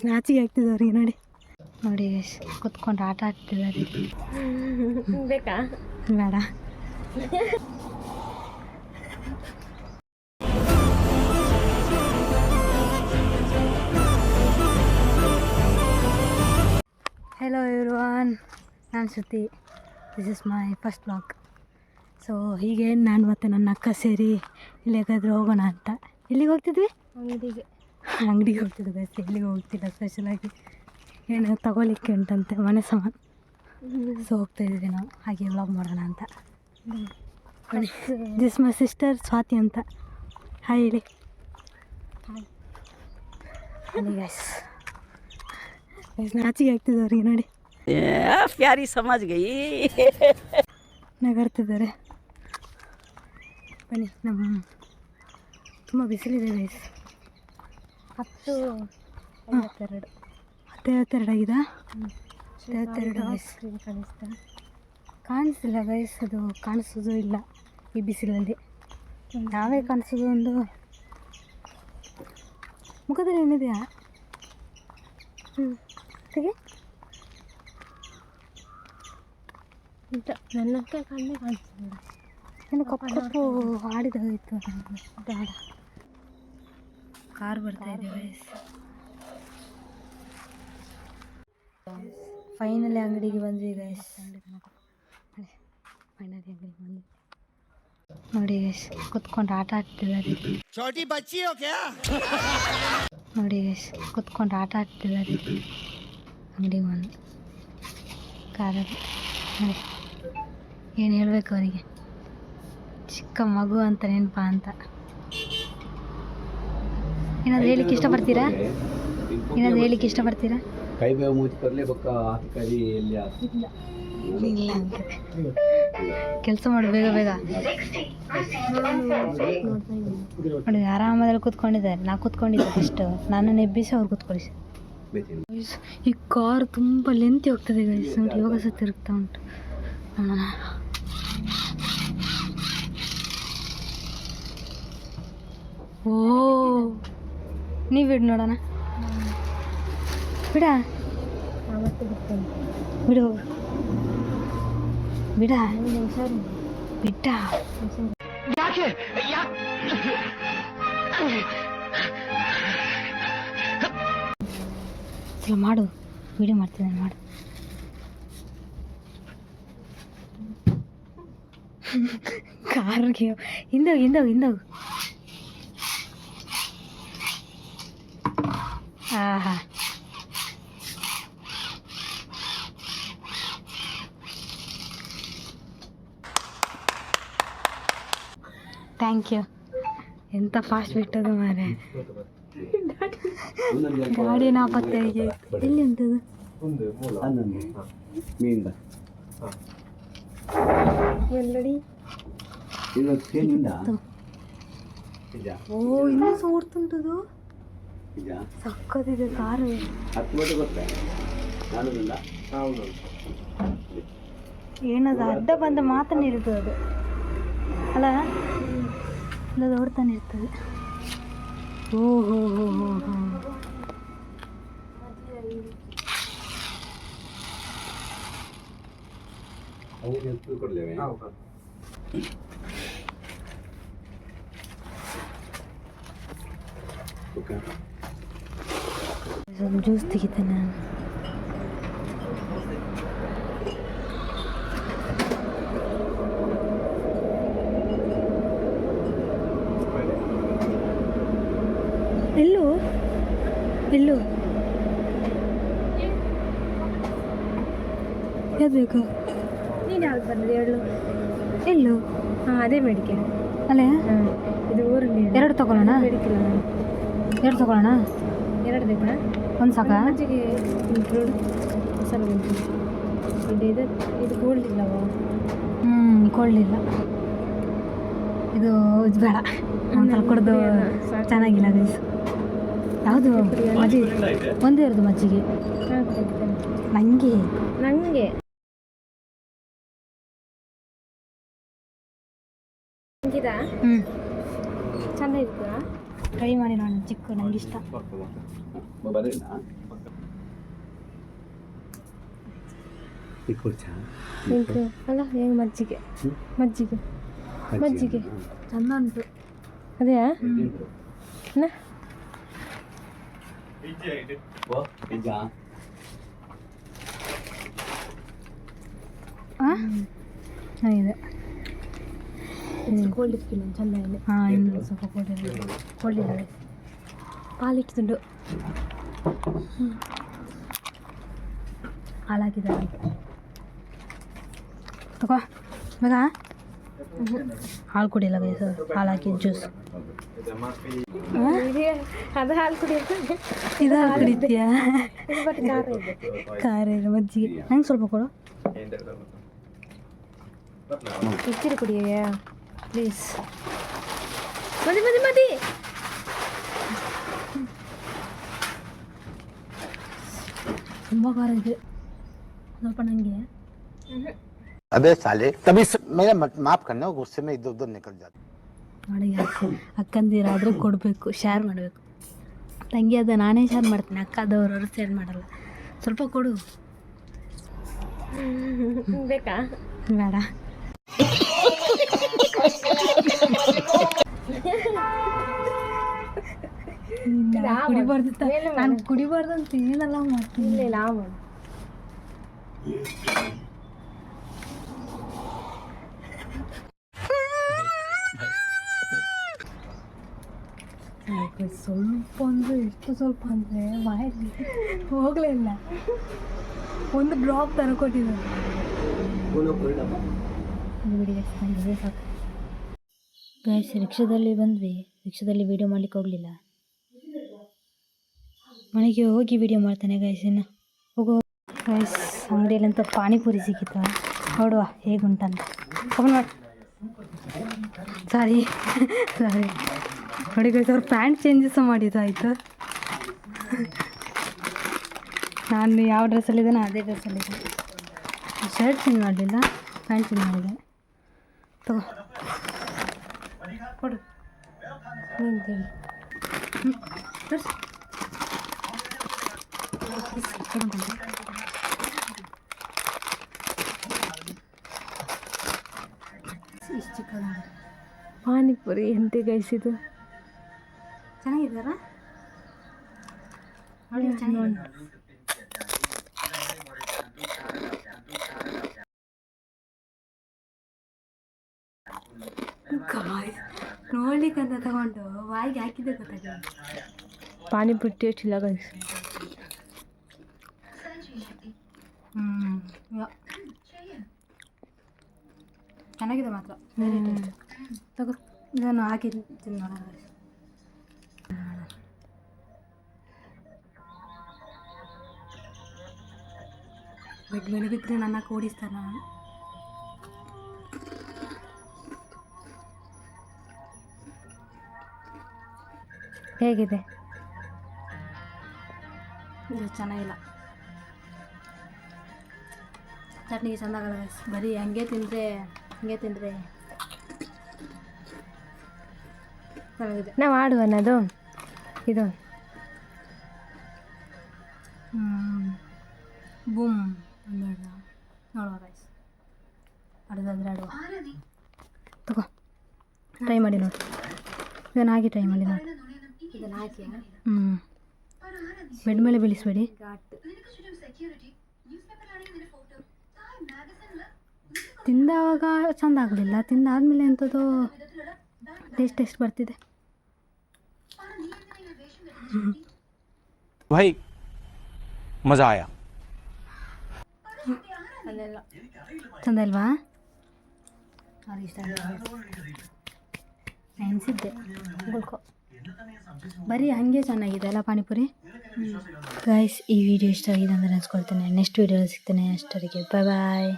ನಾಚಿಗೆ ಆಗ್ತಿದ್ದವ್ರಿಗೆ ನೋಡಿ ನೋಡಿ ಕುತ್ಕೊಂಡು ಆಟ ಆಡ್ತಿದ್ದಾರೆ. ಬೇಕಾ? ಬೇಡ. ಹೆಲೋ ಎವ್ರಿವಾನ್, ನಾನು Shruti. This is my first blog. So ಹೀಗೆ ನಾನು ಮತ್ತು ನನ್ನ ಅಕ್ಕ ಸೇರಿ ಇಲ್ಲೇಗಾದರೂ ಹೋಗೋಣ ಅಂತ. ಎಲ್ಲಿಗೆ ಹೋಗ್ತಿದ್ವಿ? ಅಂಗಡಿಗೆ ಹೋಗ್ತಿದ್ವಿ ಗೈಸ್. ಎಲ್ಲಿಗೆ ಹೋಗ್ತಿಲ್ಲ, ಸ್ಪೆಷಲಾಗಿ ಏನು ತಗೊಳ್ಲಿಕ್ಕೆ ಉಂಟಂತೆ ಮನೆ ಸಾಮಾನು. ಸೊ ಹೋಗ್ತಾಯಿದ್ವಿ ನಾವು, ಹಾಗೆ ವ್ಲಾಗ್ ಮಾಡೋಣ ಅಂತ. ದಿಸ್ ಮೈ ಸಿಸ್ಟರ್ ಸ್ವಾತಿ ಅಂತ. ಹಾಯ್ ಹೇಳಿ. Hi guys. ನಾಚಿಗೆ ಆಗ್ತಿದ್ದವ್ರಿಗೆ ನೋಡಿ ಪ್ಯಾರಿ ಸಮಾಜ್ ಗೈ ನಗಾಡ್ತಿದ್ದಾರೆ. ಬನ್ನಿ, ನಮ್ಮ ತುಂಬ ಬಿಸಿಲಿದೆ ಗೈಸ್. 10:52 ಆಗಿದಾ? 52 ಗೈಸ್. ಕಾಣಿಸ್ತಿಲ್ಲ ಗೈಸ್, ಅದು ಕಾಣಿಸೋದು ಇಲ್ಲ ಈ ಬಿಸಿಲಲ್ಲಿ. ನಾವೇ ಕಾಣಿಸೋದು. ಒಂದು ಮುಖದಲ್ಲಿ ಏನಿದೆಯಾ? ತೆಗೆ. ನನ್ನಕ್ಕೆ ಕಣ್ಣೇ ಕಾಣಿಸ್ತಿಲ್ಲ. ಏನು ಕಪ್ಪು ಕಪ್ಪು ಆಡಿದ ಹೋಗಿತ್ತು. ಬೇಡ. ಕಾರ್ ಬರ್ತಾ ಇದೆ ಗೈಸ್. ಫೈನಲಿ ಅಂಗಡಿಗೆ ಬಂದ್ವಿ ಗೈಸ್. ಫೈನಲಿ ಅಂಗಡಿಗೆ ಬಂದ್ವಿ. ನೋಡಿ ಗೈಸ್, ಕುತ್ಕೊಂಡು ಆಟ ಆಡ್ತಿದ್ದಾರೆ. ನೋಡಿ ಗೈಸ್, ಕುತ್ಕೊಂಡು ಆಟ ಆಡ್ತಿದ್ದಾರೆ ಅಂಗಡಿಗೆ ಬಂದು ಕಾರಲ್ಲಿ. ನೋಡಿ ಏನು ಹೇಳ್ಬೇಕು ಅವರಿಗೆ, ಚಿಕ್ಕ ಮಗು ಅಂತ ನೆನಪ ಅಂತ. ಏನಾದ್ರು ಹೇಳಿಕ್ಕೆ ಇಷ್ಟಪಡ್ತೀರಾ? ಏನಾದ್ರು ಹೇಳಿಕ್ಕೆ ಇಷ್ಟಪಡ್ತೀರಾ? ಇಲ್ಲ ಅಂತ ಕೆಲಸ ಮಾಡು ಬೇಗ ಬೇಗ. ನೋಡಿ ಆರಾಮದಲ್ಲಿ ಕೂತ್ಕೊಂಡಿದ್ದಾರೆ. ನಾ ಕೂತ್ಕೊಂಡಿದ್ದೆ ಫಸ್ಟ್, ನನ್ನನ್ನು ಎಬ್ಬಿಸಿ ಅವ್ರು ಕೂತ್ಕೊಳ್ಳಿಸಿ. ಈ ಕಾರ್ ತುಂಬ ಲೆಂತಿ ಹೋಗ್ತದೆ ಗೈಸ್. ನೋಡಿ ಯೋಗ ಸಹ ತಿರುಗ್ತಾ ಉಂಟು. ಓ, ನೀವು ಬಿಡು ನೋಡೋಣ. ಬಿಡ ಬಿಡು ಬಿಡ ಬಿಟ್ಟ. ಮಾಡು, ವಿಡಿಯೋ ಮಾಡ್ತಿದ್ದೇನೆ, ಮಾಡು. ಕಾರ್ಗೆ ಹಿಂದೋಗು. ಆಹಾ, ಥ್ಯಾಂಕ್ ಯು. ಎಂತ ಫಾಸ್ಟ್ ಬಿಟ್ಟದು ಮಾರೆ. ಗಾಡಿ ನಾಪತ್ತೆಗೆ ಎಲ್ಲಿ ಉಂಟದು? ಓ, ಇನ್ನೂ ಸೋಡ್ತುಂಟದು. ಸಕ್ಕತ್ತಿದೆ ಕಾರು. ಏನದು ಅಡ್ಡ ಬಂದ ಮಾತನ್ನ ಇರ್ತದೆ ಅದು ಅಲ್ಲ, ಅದು ಓಡ್ತಾನೆ ಇರ್ತದೆ. ಓ ಹೋ ಹೋ ಹೋ ಹೋ. ಜ್ಯೂಸ್ ತೆಗಿತೆ ನಾನು. ಎಲ್ಲೂ ಯಾವ್ದು ಬೇಕು? ನೀನು ಯಾವ್ದು ಬಂದಿದೆ ಹೇಳು. ಎಲ್ಲೂ? ಹಾಂ, ಅದೇ ಮೆಡಿಕಲ್ ಅಲ್ಲೇ. ಇದು ಊರಲ್ಲಿ. ಎರಡು ತಗೊಳ್ಳೋಣ? ಮೆಡಿಕಲ್. ಎರಡು ತಗೊಳ್ಳೋಣ? ಎರಡು ಬೇಕಾ? ಒಂದು ಸಾಕಾ? ಮಜ್ಜಿಗೆ ಇಂಕ್ಲೂಡ್ ಮಸಾಲೆ ಇದು ಕೋಲ್ಡಿಲ್ಲವ? ಕೊಳ್ಳಿಲ್ಲ. ಇದು ಬೇಡ, ಒಂದ್ಸಲ ಕುಡ್ದು ಚೆನ್ನಾಗಿಲ್ಲ ಗೈಸ್. ಯಾವುದು ಮಜ್ಜಿಗೆ? ಒಂದೇ ಇರೋದು ಮಜ್ಜಿಗೆ ನನಗೆ. ಚಂದ ಇರ್ತದಾ? ಟ್ರೈ ಮಾಡಿ ನೋಡಿ ಚಿಕ್ಕ ನಂಗೆ ಇಷ್ಟ. ಅಲ್ಲ ಹೆಂಗೆ ಮಜ್ಜಿಗೆ ಮಜ್ಜಿಗೆ ಮಜ್ಜಿಗೆ ಚಂದ ಉಂಟು. ಅದೇ ಇದೆ ಕೋಲ್ಡ್ ಸ್ಕಿನ್ ಚಂದ ಇದೆ. ಹಾಂ ಇನ್ನು ಸ್ವಲ್ಪ ಕೋಲ್ಡ್ ಇದೆ. ಪಾಲಿಟ್ಟು ಹಾಳಾಕಿದ್ದಾರೆ ತಗೋ ಮಗ. ಹಾಲು ಕುಡಿಯಲ್ಲ ಬಯಸು, ಹಾಲು ಹಾಕಿದ ಜ್ಯೂಸ್. ಅದು ಹಾಲು ಕುಡಿಯೋದು ಇದು ಹಾಲು ಕುಡಿತೀಯಾ? ಬಟ್ ಖಾರ ಇದೆ. ಖಾರ ಇದೆ ಮಜ್ಜಿಗೆ. ನಂಗೆ ಸ್ವಲ್ಪ ಕೊಡು. ಹೆಚ್ಚಿರು ಕುಡಿಯ ಪ್ಲೀಸ್. ಮದಿ ಮದಿ ಮದಿ ತುಂಬ ಖಾರ ಇದೆ. ಸ್ವಲ್ಪ ನನಗೆ अबे साले तभी मेरा माफ करना, गुस्से में इधर उधर निकल जाता. ನೋಡಿ ಅಕ್ಕಂದಿರಾದರೆ ಕೊಡಬೇಕು, ಶೇರ್ ಮಾಡಬೇಕು. ತಂಗಿ ಅದ ನಾನೇ ಶೇರ್ ಮಾಡ್ತೀನಿ, ಅಕ್ಕದವ್ರವ್ರು ಶೇರ್ ಮಾಡಲ್ಲ. ಸ್ವಲ್ಪ ಕೊಡು. ಬೇಕಾ? ಬೇಡ. ಕುಡಿಬಾರ್ದು, ನಾನು ಕುಡಿಬಾರ್ದು ಅಂತ ಏನೆಲ್ಲ ಮಾಡ್ತೀನಿ. ಇಲ್ಲ ಸ್ವಲ್ಪ ಅಂದರೆ ಎಷ್ಟು ಸ್ವಲ್ಪ ಅಂದರೆ ಬಾಯಲ್ಲಿ ಹೋಗಲೇ ಇಲ್ಲ. ಒಂದು ಡ್ರಾಪ್ ತರಕೊಟ್ಟಿದ್ದಾರೆ. ಸಾಕು ಗೈಸ್, ರಿಕ್ಷಾದಲ್ಲಿ ಬಂದ್ವಿ. ರಿಕ್ಷಾದಲ್ಲಿ ವೀಡಿಯೋ ಮಾಡ್ಲಿಕ್ಕೆ ಹೋಗಲಿಲ್ಲ. ಮನೆಗೆ ಹೋಗಿ ವೀಡಿಯೋ ಮಾಡ್ತಾನೆ ಗೈಸ್. ಇನ್ನು ಹೋಗೋ ಗೈಸ್, ಅಂಗಡಿಯಲ್ಲಂತ ಪಾನಿಪುರಿ ಸಿಕ್ಕಿತ್ತು. ನೋಡುವ ಹೇಗುಂಟಂತ. ಓಪನ್ ಮಾಡಿ. ಸಾರಿ ನೋಡಿ ಗೈಸ್, ಅವ್ರು ಪ್ಯಾಂಟ್ ಚೇಂಜಸ್ ಮಾಡಿದ್ದಾಯಿತು. ನಾನು ಯಾವ ಡ್ರೆಸ್ಸಲ್ಲಿದ್ದೇನೆ ಅದೇ ಡ್ರೆಸ್ಸಲ್ಲಿದ್ದೆ. ಶರ್ಟ್ ಚೇಂಜ್ ಮಾಡಲಿಲ್ಲ, ಪ್ಯಾಂಟ್ ಚೇಂಜ್ ಮಾಡಿದೆ. ತಗೋ ಕೊಡು. ನಿಂತೇಳಿ ಇಷ್ಟು ಚಿಕ್ಕದ ಪಾನಿಪುರಿ ಎಂತೆ ಗೈಸಿದು. ಚೆನ್ನಾಗಿದ್ದಾರ ನೋಡಿ. ಚೆನ್ನಾಗಿ ನೋಡ್ಲಿಕ್ಕಂತ ತಗೊಂಡು ಬಾಯಿಗೆ ಹಾಕಿದ್ದೆ ಗೊತ್ತಾಗ. ಪಾನಿಪುರಿ ಟೇಸ್ಟ್ ಇಲ್ಲ ಗೈಸ್. ಚೆನ್ನಾಗಿದೆ ಮಾತ್ರ. ತಗೋ ಇದನ್ನು ಹಾಕಿ ತಿನ್ನೋಣ. ಬೆಡ್ ಮೇಲೆ ಬಿದ್ದರೆ ನನ್ನ ಕೂಡಿಸ್ತಾರ. ಹೇಗಿದೆ? ಇದು ಚೆನ್ನಾಗಿಲ್ಲ. ಚಟ್ನಿಗೆ ಚೆಂದಾಗಲ್ಲ ಗೈಸ್. ಬರೀ ಹಂಗೆ ತಿಂದರೆ ಚೆನ್ನಾಗಿದೆ. ನಾವು ಆಡುವನದು ಇದು ಬೂಮ್ ಅಂದ ನೋಡುವ ಗೈಸ್. ಆಡೋದಾದ್ರೆ ಆಡುವ. ತಗೋ ಟ್ರೈ ಮಾಡಿ ನೋಡಿ. ಇದನ್ನು ಹಾಕಿ ಟ್ರೈ ಮಾಡಿ ನೋಡಿ. ಇದನ್ನು ಹಾಕಿ ಬೆಡ್ ಮೇಲೆ ಬೀಳಿಸ್ಬೇಡಿ. ತಿಂದಾವಾಗ ಚೆಂದ ಆಗಲಿಲ್ಲ, ತಿಂದಾದ್ಮೇಲೆ ಎಂಥದ್ದು ಟೇಸ್ಟ್ ಬರ್ತಿದೆ. भाई मज़ा आया. ಅಲ್ಲೆಲ್ಲ ಚಂದ ಇಲ್ವಾ? ಅವ್ರಿಗೆ ಇಷ್ಟ ಎನಿಸಿದ್ದೆ. ಬರೀ ಹಾಗೆ ಚೆನ್ನಾಗಿದೆ ಅಲ್ಲ ಪಾನಿಪುರಿ. ಗೈಸ್, ಈ ವಿಡಿಯೋ ಇಷ್ಟ ಆಗಿದೆ ಅಂದರೆ ಅನ್ಸ್ಕೊಳ್ತೇನೆ. ನೆಕ್ಸ್ಟ್ ವಿಡಿಯೋದಲ್ಲಿ ಸಿಗ್ತೇನೆ. ಅಷ್ಟರಿಗೆ ಬಾಯ್.